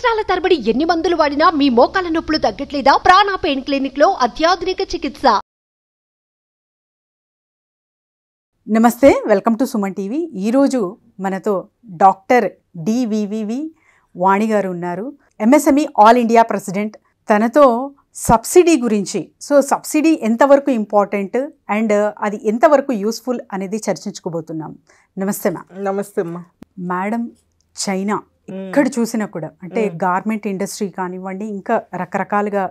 సంవత్సరాల తరబడి ఎన్ని మందులు వాడినా మీ మోకాల నొప్పులు తగ్గట్లేదా? ప్రాణ పెయిన్ క్లినిక్ లో అత్యాధునిక చికిత్స. నమస్తే, వెల్కమ్ టు సుమన్ టీవీ. ఈరోజు మనతో డాక్టర్ డివివివి వాణి గారు ఉన్నారు, ఎంఎస్ఎంఈ ఆల్ ఇండియా ప్రెసిడెంట్. తనతో సబ్సిడీ గురించి, సబ్సిడీ ఎంతవరకు ఇంపార్టెంట్ అండ్ అది ఎంతవరకు యూస్ఫుల్ అనేది చర్చించుకోబోతున్నాం. నమస్తే మ్యామ్. నమస్తే అమ్మా. మేడం, చైనా ఎక్కడ చూసినా కూడా అంటే గార్మెంట్ ఇండస్ట్రీ కానివ్వండి, ఇంకా రకరకాలుగా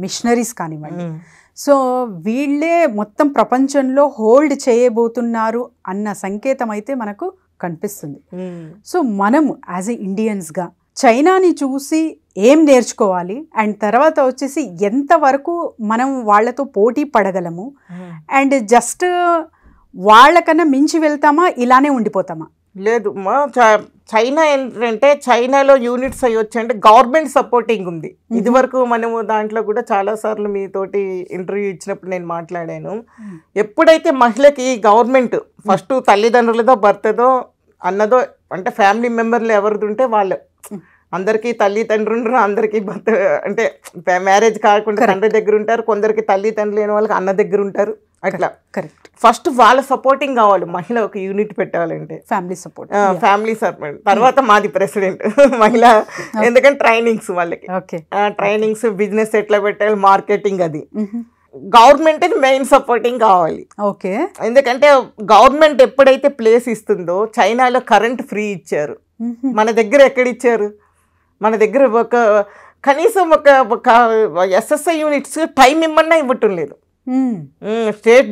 మిషనరీస్ కానివ్వండి, సో వీళ్ళే మొత్తం ప్రపంచంలో హోల్డ్ చేయబోతున్నారు అన్న సంకేతం అయితే మనకు కనిపిస్తుంది. సో మనము యాజ్ ఎ ఇండియన్స్గా చైనాని చూసి ఏం నేర్చుకోవాలి అండ్ తర్వాత వచ్చేసి ఎంతవరకు మనం వాళ్ళతో పోటీ పడగలము అండ్ జస్ట్ వాళ్ళకన్నా మించి వెళ్తామా, ఇలానే ఉండిపోతామా? లేదు మా చైనా ఏంటంటే చైనాలో యూనిట్స్ అయ్యి వచ్చంటే గవర్నమెంట్ సపోర్టింగ్ ఉంది. ఇది వరకు మనము దాంట్లో కూడా చాలాసార్లు మీతోటి ఇంటర్వ్యూ ఇచ్చినప్పుడు నేను మాట్లాడాను. ఎప్పుడైతే మహిళకి గవర్నమెంట్ ఫస్ట్ తల్లిదండ్రులదో భర్తదో అన్నదో అంటే ఫ్యామిలీ మెంబర్లు ఎవరిది ఉంటే వాళ్ళు అందరికీ తల్లిదండ్రులు అందరికీ భర్త అంటే మ్యారేజ్ కాకుండా తండ్రి దగ్గర ఉంటారు, కొందరికి తల్లిదండ్రులు లేని వాళ్ళకి అన్న దగ్గర ఉంటారు. అట్లా కరెక్ట్. ఫస్ట్ వాళ్ళ సపోర్టింగ్ కావాలి. మహిళ ఒక యూనిట్ పెట్టాలంటే ఫ్యామిలీ సపోర్ట్. తర్వాత మాది ప్రెసిడెంట్ మహిళ, ఎందుకంటే ట్రైనింగ్స్ వాళ్ళకి, ట్రైనింగ్స్ బిజినెస్ ఎట్లా పెట్టాలి, మార్కెటింగ్, అది గవర్నమెంట్ మెయిన్ సపోర్టింగ్ కావాలి. ఓకే. ఎందుకంటే గవర్నమెంట్ ఎప్పుడైతే ప్లేస్ ఇస్తుందో, చైనాలో కరెంట్ ఫ్రీ ఇచ్చారు, మన దగ్గర ఎక్కడ ఇచ్చారు? మన దగ్గర కనీసం ఒక ఎస్ఎస్ఐ యూనిట్స్ టైం ఇమ్మన్నా ఇవ్వటం లేదు. స్టేట్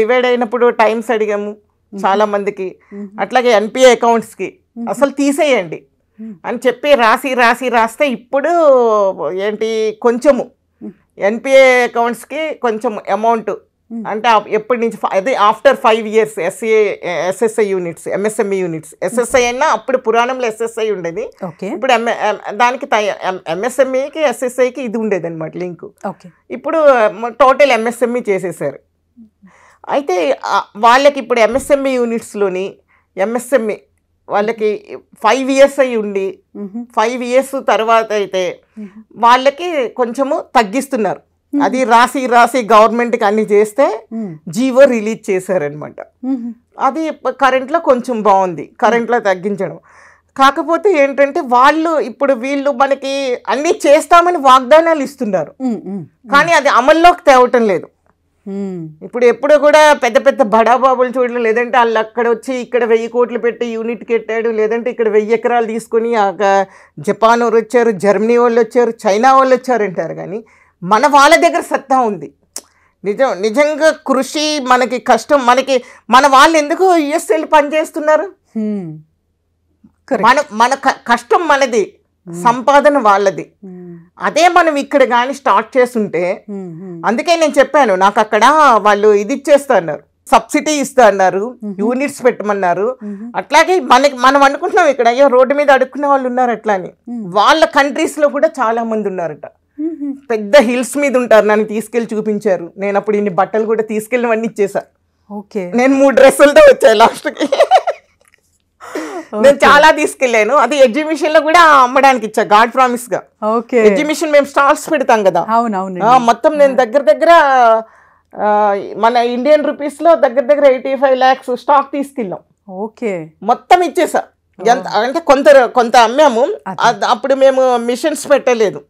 డివైడ్ అయినప్పుడు టైమ్స్ అడిగాము చాలా మందికి. అట్లాగే ఎన్పిఏ అకౌంట్స్కి అసలు తీసేయండి అని చెప్పి రాస్తే ఇప్పుడు ఏంటి కొంచెము ఎన్పిఏ అకౌంట్స్కి కొంచెం అమౌంట్ అంటే ఎప్పటి నుంచి అది after 5 years SSI units, MSME units. SSI అయినా అప్పుడు పురాణంలో ఎస్ఎస్ఐ ఉండేది, ఇప్పుడు దానికి ఎంఎస్ఎంఈకి ఎస్ఎస్ఐకి ఇది ఉండేది అనమాట లింక్. ఇప్పుడు టోటల్ ఎంఎస్ఎంఈ చేసేసారు. అయితే వాళ్ళకి ఇప్పుడు ఎంఎస్ఎంఈ యూనిట్స్లోని ఎంఎస్ఎంఈ వాళ్ళకి 5 years అయి ఉండి 5 years తర్వాత అయితే వాళ్ళకి కొంచెము తగ్గిస్తున్నారు. అది రాసి గవర్నమెంట్కి అన్ని చేస్తే జీవో రిలీజ్ చేశారనమాట. అది కరెంట్లో కొంచెం బాగుంది, కరెంట్లో తగ్గించడం. కాకపోతే ఏంటంటే వీళ్ళు మనకి అన్ని చేస్తామని వాగ్దానాలు ఇస్తున్నారు, కానీ అది అమల్లోకి తేవటం లేదు. ఎప్పుడు కూడా పెద్ద పెద్ద బడాబాబులు చూడడం, లేదంటే వాళ్ళు అక్కడ వచ్చి ఇక్కడ 1000 కోట్లు పెట్టి యూనిట్ కట్టాడు, లేదంటే ఇక్కడ 1000 ఎకరాలు తీసుకొని జపాన్ వాళ్ళు వచ్చారు, జర్మనీ వాళ్ళు వచ్చారు, చైనా వాళ్ళు వచ్చారంటారు. కానీ మన వాళ్ళ దగ్గర సత్తా ఉంది. నిజంగా కృషి, మనకి కష్టం, మన వాళ్ళు ఎందుకు యుఎస్ వెళ్ళి పనిచేస్తున్నారు? మన కష్టం మనది, సంపాదన వాళ్ళది. అదే మనం ఇక్కడ కానీ స్టార్ట్ చేస్తుంటే, అందుకే నేను చెప్పాను, నాకు అక్కడ వాళ్ళు ఇది ఇచ్చేస్తా అన్నారు, సబ్సిడీ ఇస్తా అన్నారు, యూనిట్స్ పెట్టమన్నారు. అట్లాగే మనం అనుకుంటున్నాం ఇక్కడ అయ్యో రోడ్డు మీద అడుక్కునే వాళ్ళు ఉన్నారు అట్లా అని. వాళ్ళ కంట్రీస్లో కూడా చాలా మంది ఉన్నారట, పెద్ద హిల్స్ మీద ఉంటారు. నన్ను తీసుకెళ్ళి చూపించారు. నేను అప్పుడు ఇన్ని బట్టలు కూడా తీసుకెళ్ళినవన్నీ ఇచ్చేసా. నేను 3 డ్రెస్సులతో వచ్చాయి లాస్ట్కి. నేను చాలా తీసుకెళ్ళాను. అది ఎగ్జిబిషన్ లో కూడా అమ్మడానికి ఇచ్చా, గాడ్ ప్రామిస్ గా. ఎగ్జిబిషన్ మేము స్టాల్స్ పెడతాం కదా, మొత్తం నేను దగ్గర మన ఇండియన్ రూపీస్ లో దగ్గర 85 lakhs స్టాక్ తీసుకెళ్ళాం. మొత్తం ఇచ్చేసా. అంటే కొంత అమ్మాము. అప్పుడు మేము మిషన్స్ పెట్టలేదు,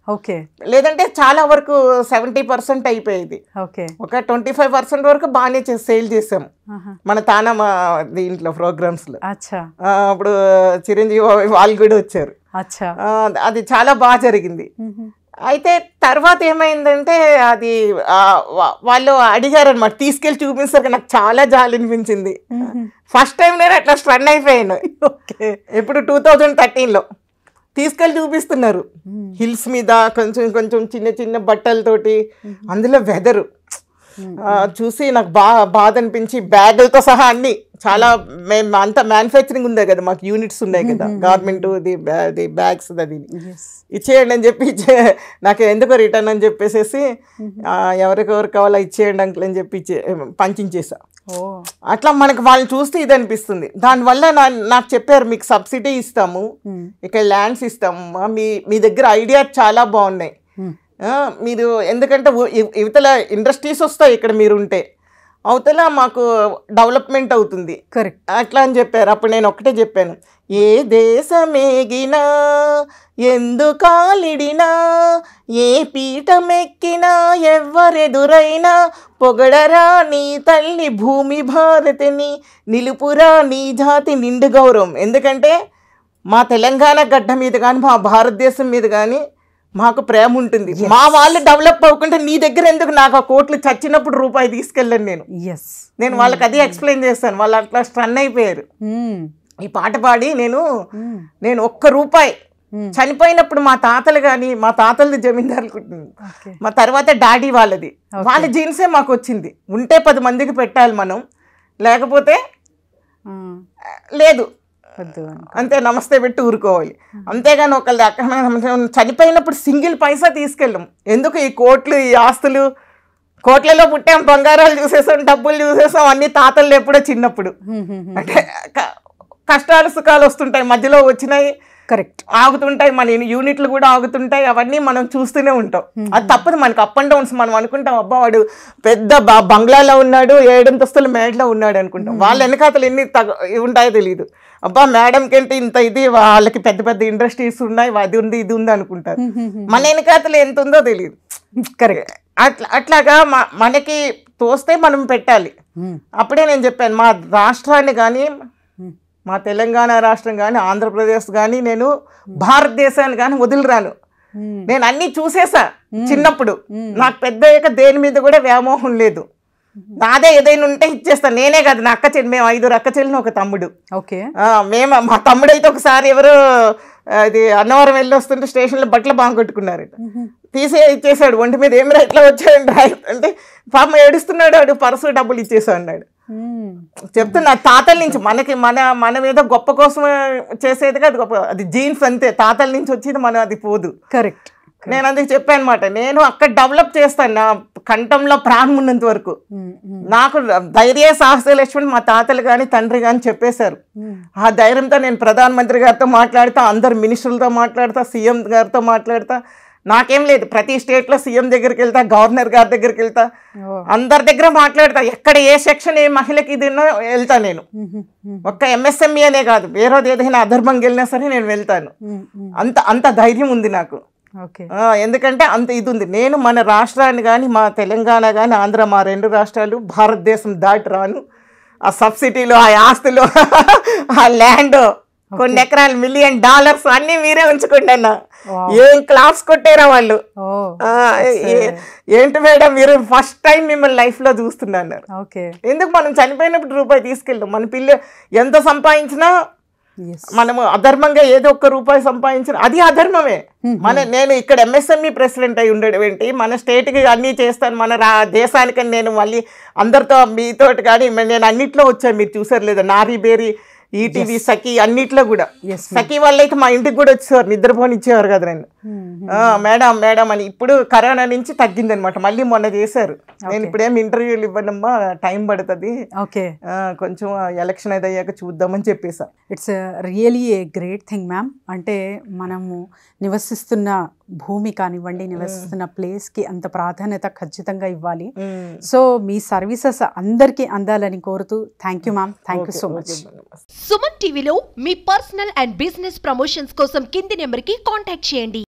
లేదంటే చాలా వరకు 70% అయిపోయేది. ఒక 25% వరకు బాగానే సేల్ చేసాము మన తానా దీంట్లో ప్రోగ్రామ్స్ లో. అప్పుడు చిరంజీవి వాళ్ళు కూడా వచ్చారు. అది చాలా బాగా జరిగింది. అయితే తర్వాత ఏమైందంటే అది వాళ్ళు అడిగారు అనమాట, తీసుకెళ్ళి చూపిస్తారు. నాకు చాలా జాలి అనిపించింది. ఫస్ట్ టైం నేను అట్లా స్ట్రన్ అయిపోయాను. ఇప్పుడు 2013లో తీసుకెళ్ళి చూపిస్తున్నారు హిల్స్ మీద, కొంచెం చిన్న బట్టలతోటి, అందులో వెదరు చూసి నాకు బాధ అనిపించి బ్యాగులతో సహా అన్ని చాలా అంతా మ్యానుఫ్యాక్చరింగ్ ఉందే కదా, మాకు యూనిట్స్ ఉన్నాయి కదా గవర్నమెంట్ బ్యాగ్స్ అది ఇచ్చేయండి అని చెప్పి నాకు ఎందుకో రిటర్న్ అని చెప్పేసి ఎవరికెవరు కావాలో ఇచ్చేయండి అంకుల్ అని చెప్పి పంచించేసా. అట్లా మనకు వాళ్ళని చూస్తే ఇది అనిపిస్తుంది. దానివల్ల నాకు చెప్పారు మీకు సబ్సిడీ ఇస్తాము, ఇక్కడ ల్యాండ్స్ ఇస్తాము, మీ దగ్గర ఐడియా చాలా బాగున్నాయి, మీరు ఎందుకంటే ఇవతల ఇండస్ట్రీస్ వస్తాయి ఇక్కడ మీరు ఉంటే, అవతల మాకు డెవలప్మెంట్ అవుతుంది. కరెక్ట్, అట్లా అని చెప్పారు. అప్పుడు నేను ఒకటే చెప్పాను, ఏ దేశమేగినా ఎందుకాలిడినా ఏ పీఠమెక్కినా ఎవ్వరెదురైనా పొగడరా నీ తల్లి భూమి భారతిని నిలుపురా నీ జాతి నిండు గౌరవం. ఎందుకంటే మా తెలంగాణ గడ్డ మీద కానీ మా భారతదేశం మీద కానీ మాకు ప్రేమ ఉంటుంది. మా వాళ్ళు డెవలప్ అవ్వకుండా నీ దగ్గర ఎందుకు, నాకు ఆ కోట్లు చచ్చినప్పుడు రూపాయి తీసుకెళ్ళాను నేను వాళ్ళకి అదే ఎక్స్ప్లెయిన్ చేస్తాను. వాళ్ళు అట్లా స్టన్ అయిపోయారు. ఈ పాట పాడి నేను ఒక్క రూపాయి చనిపోయినప్పుడు మా తాతలు కానీ, మా తాతలది జమీందారులు, మా తర్వాత డాడీ వాళ్ళది, వాళ్ళ జీన్సే మాకు వచ్చింది. ఉంటే 10 మందికి పెట్టాలి మనం, లేకపోతే లేదు అంతే, నమస్తే పెట్టి ఊరుకోవాలి. అంతేగాని ఒకళ్ళు అక్కడ చనిపోయినప్పుడు సింగిల్ పైసా తీసుకెళ్ళాం. ఎందుకు ఈ కోట్లు, ఈ ఆస్తులు, కోట్లలో పుట్టాం, బంగారాలు చూసేసాం, డబ్బులు చూసేసాం, అన్ని తాతలు ఎప్పుడో చిన్నప్పుడు. అంటే కష్టాలు సుఖాలు వస్తుంటాయి, మధ్యలో వచ్చినాయి, కరెక్ట్, ఆగుతుంటాయి, మన యూనిట్లు కూడా ఆగుతుంటాయి, అవన్నీ మనం చూస్తూనే ఉంటాం. అది తప్పదు మనకు, అప్ అండ్ డౌన్స్. మనం అనుకుంటాం అబ్బా వాడు పెద్ద బంగ్లాలో ఉన్నాడు, 7 అంతస్తుల మేడలో ఉన్నాడు అనుకుంటాం. వాళ్ళ వెనకాతలు ఎన్ని ఉంటాయో తెలియదు. అబ్బా మేడంకి అంటే ఇంత ఇది, వాళ్ళకి పెద్ద పెద్ద ఇండస్ట్రీస్ ఉన్నాయి, అది ఉంది ఇది ఉంది అనుకుంటారు. మన వెనకాతలు ఎంత ఉందో తెలియదు. కరెక్ట్, అట్లాగా మనకి తోస్తే మనం పెట్టాలి. అప్పుడే నేను చెప్పాను, మా రాష్ట్రాన్ని కానీ, మా తెలంగాణ రాష్ట్రం కానీ, ఆంధ్రప్రదేశ్ కానీ, నేను భారతదేశాన్ని కానీ వదిలిరాను. నేను అన్నీ చూసేసా చిన్నప్పుడు. నాకు పెద్ద దేని మీద కూడా వ్యామోహం లేదు. నాదే ఏదైనా ఉంటే ఇచ్చేస్తాను. నేనే కాదు, నా అక్క చెల్లి, మేము 5 అక్క చెల్లిని ఒక తమ్ముడు. మా తమ్ముడు అయితే ఒకసారి ఎవరు అది అన్నవరం వెళ్ళి వస్తుంటే స్టేషన్లో బట్టలు బాగా కొట్టుకున్నారు, తీసే ఇచ్చేసాడు. ఒంటి మీద ఏమి ఎట్లా వచ్చాడు అంటే పాపం ఏడుస్తున్నాడు, వాడు పర్సు డబ్బులు ఇచ్చేసా అన్నాడు. చెప్తున్నా తాతల నుంచి మనకి మన మీద గొప్ప కోసం చేసేది కాదు, గొప్ప అది జీన్స్ అంతే, తాతల నుంచి వచ్చేది మనం అది పోదు. కరెక్ట్, నేను అందుకు చెప్పాను అనమాట, నేను అక్కడ డెవలప్ చేస్తాను నా కంఠంలో ప్రాణం ఉన్నంత వరకు. నాకు ధైర్య సాహస లక్ష్మణ్ మా తాతలు కానీ తండ్రి కానీ చెప్పేశారు. ఆ ధైర్యంతో నేను ప్రధానమంత్రి గారితో మాట్లాడతా, అందరు మినిస్టర్లతో మాట్లాడతా, సీఎం గారితో మాట్లాడతా. నాకేం లేదు, ప్రతి స్టేట్లో సీఎం దగ్గరికి వెళ్తా, గవర్నర్ గారి దగ్గరికి వెళ్తా, అందరి దగ్గర మాట్లాడతా. ఎక్కడ ఏ సెక్షన్ ఏ మహిళకి ఇది వెళ్తా నేను. ఒక్క ఎంఎస్ఎంఈ అనే కాదు, వేరేది ఏదైనా అధర్మంగా వెళ్ళినా సరే నేను వెళ్తాను. అంత ధైర్యం ఉంది నాకు. ఎందుకంటే అంత ఇది ఉంది. నేను మన రాష్ట్రాన్ని కానీ, మా తెలంగాణ కానీ, ఆంధ్ర, మా 2 రాష్ట్రాలు భారతదేశం దాటి రాను. ఆ సబ్సిడీలు, ఆ ఆస్తులు, ఆ ల్యాండ్, కొన్ని ఎకరాలు, $1 మిలియన్ అన్నీ మీరే ఉంచుకోండి అన్న. ఏం క్లాప్స్ కొట్టారా వాళ్ళు. ఏంటి మేడం మీరు ఫస్ట్ టైం మిమ్మల్ని లైఫ్ లో చూస్తున్నారు. ఎందుకు మనం చనిపోయినప్పుడు రూపాయి తీసుకెళ్ళాం. మన పిల్ల ఎంత సంపాదించినా, మనము అధర్మంగా ఏదో ఒక్క రూపాయి సంపాదించిన అది అధర్మమే. నేను ఇక్కడ ఎంఎస్ఎంఈ ప్రెసిడెంట్ అయి ఉండడం ఏంటి, మన స్టేట్కి అన్నీ చేస్తాను, మన దేశానికని నేను మళ్ళీ అందరితో మీతోటి కానీ నేను అన్నిట్లో వచ్చాను. మీరు చూసారు లేదా, నారీ బేరీ, ఈటీవీ, సఖీ అన్నిట్లో కూడా. సఖీ వాళ్ళు అయితే మా ఇంటికి కూడా వచ్చేవారు, నిద్రపోనిచ్చేవారు కదా నేను. మేడం అని. ఇప్పుడు కరోనా నుంచి తగ్గింది అనమాట, మళ్ళీ మొన్న చేశారు. నేను ఇప్పుడేం ఇంటర్వ్యూలు ఇవ్వనమ్మా, టైం పడుతుంది, కొంచెం ఎలక్షన్ అది అయ్యాక చూద్దామని చెప్పేసా. It's really a great thing ma'am. అంటే మనము నివసిస్తున్న భూమి కానివ్వండి, నివసిస్తున్న ప్లేస్కి అంత ప్రాధాన్యత ఖచ్చితంగా ఇవ్వాలి. సో మీ సర్వీసెస్ అందరికీ అందాలని కోరుతూ thank you ma'am, thank you so much. Suman టీవీలో మీ పర్సనల్ అండ్ బిజినెస్ ప్రమోషన్స్ కోసం కింది నెంబర్కి కాంటాక్ట్ చేయండి.